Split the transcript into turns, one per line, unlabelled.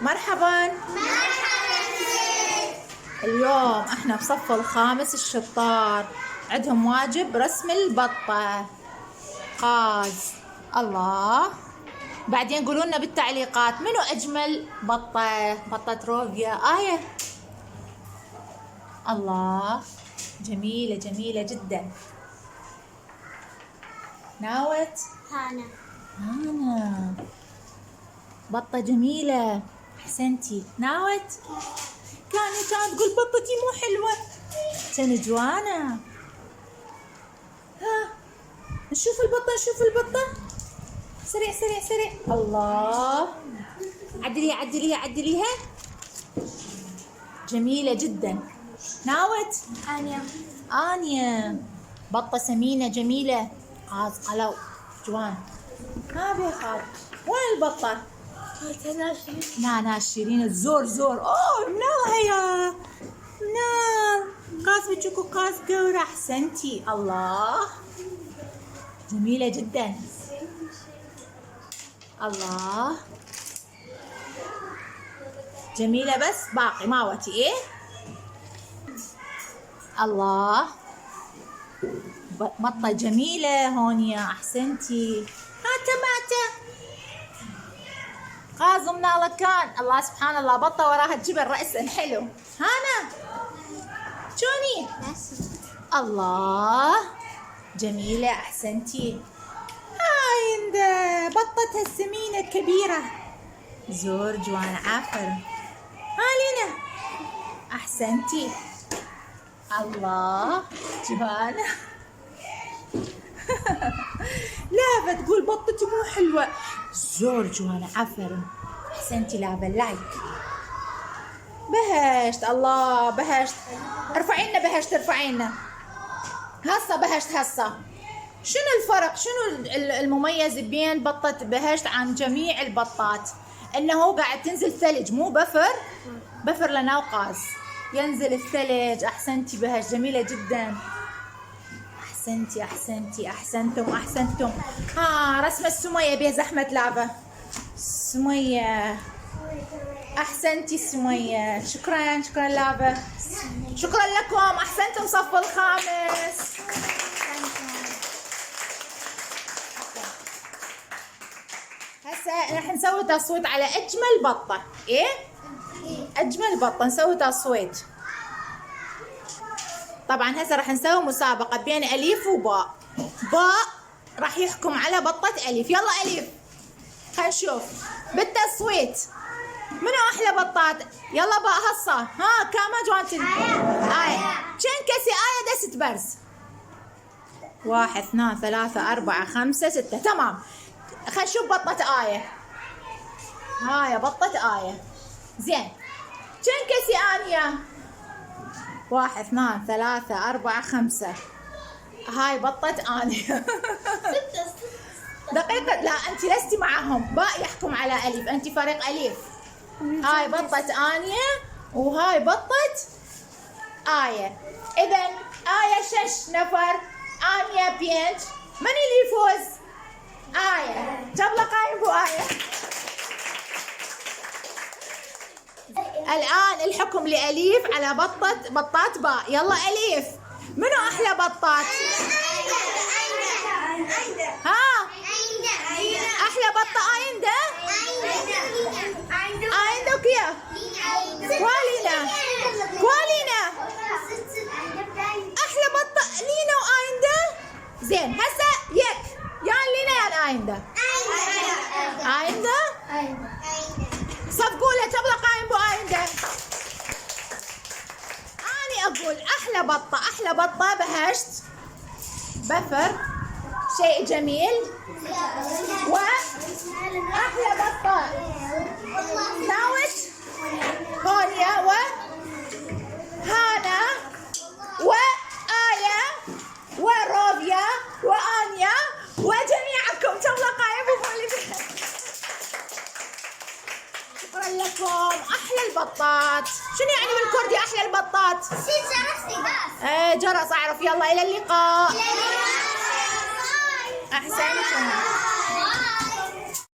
مرحبا. اليوم احنا بصف الخامس الشطار، عندهم واجب رسم البطة. قاز. الله. بعدين قولوا لنا بالتعليقات منو اجمل بطة؟ بطة روفيا. آية. الله، جميلة جميلة جدا. ناوت. هانا بطة جميلة. احسنتي. ناوت. كانت تقول بطتي مو حلوة. جوانا. ها، نشوف البطة. سريع سريع سريع. الله، عدليها. جميلة جدا. ناوت. آنيا بطة سمينة جميلة. قاز قلو جوان. ما بيخاف. وين البطة؟ شيرين الزور. اوه منال قاز بتشوكو قاز قورة. احسنتي. الله، جميلة جدا. الله، جميلة بس باقي ماوتي. ايه الله، بطة جميلة هونيا. احسنتي. ماتا قاز منال كان. الله سبحان الله، بطة وراها الجبل رأسا حلو. هانا شوني. الله، جميلة. احسنتي. هاي عند بطتها السمينة الكبيرة. زور جوان عافر. هالينا. احسنتي. الله، جوانا. لا بتقول بطتي مو حلوة. زور جوانا عفر. احسنتي. لابا لايك. بهشت. الله بهشت. ارفعينا بهشت، ارفعينا. هسه بهشت هسه. شنو الفرق؟ شنو المميز بين بطة بهشت عن جميع البطات؟ انه قاعد تنزل ثلج، مو بفر لنا وقاز ينزل الثلج. احسنتي بهشت، جميلة جدا. احسنتم. رسمة سمية بها زحمة لعبة. سمية. احسنتي سمية. شكرا لعبة. شكرا لكم. احسنتم صف الخامس. هسه راح نسوي تصويت على اجمل بطة. ايه اجمل بطة نسوي تصويت. طبعا هسه راح نسوي مسابقة بين أليف وباء. باء راح يحكم على بطة أليف. يلا أليف، خلينا نشوف بالتصويت منو أحلى بطات. يلا باء هسه. ها كام جوانتي؟ آية. كم كسي آية دست برز؟ 1 2 3 4 5 6. تمام. خلينا نشوف بطة آية. هاي بطة آية. زين. كم كسي آنيا؟ 1 2 3 4 5. هاي بطة آنيا. دقيقة. لا أنت لستي معهم. باء يحكم على أليف. أنت فريق أليف. هاي بطة آنيا وهاي بطة آية. إذا آية 6 نفر، آنيا بينت. من اللي يفوز؟ آية. جبلة قايم بو آية. الآن الحكم لأليف على بطات باء. يلا أليف، منو أحلى بطات؟ ها؟ أحلى بطة آيندا؟ آيندا وكيا؟ كوالينا. أحلى بطة لينا وآيندا؟ زين. هسه يك يان لينا يان آيندا. آيندا؟ صفقوا تبغى قايم بو آيندا. أنا أقول أحلى بطة بهشت بفر شيء جميل. وأحلى بطة ناوت هونيا وهانا وآية وروفيا وآنيا وجميعكم تبغى قايم بو اللي. شكرا لكم. احلى البطات. شنو يعني بالكردي احلى البطات؟ جرس اعرف. يلا الى اللقاء. احسنتم.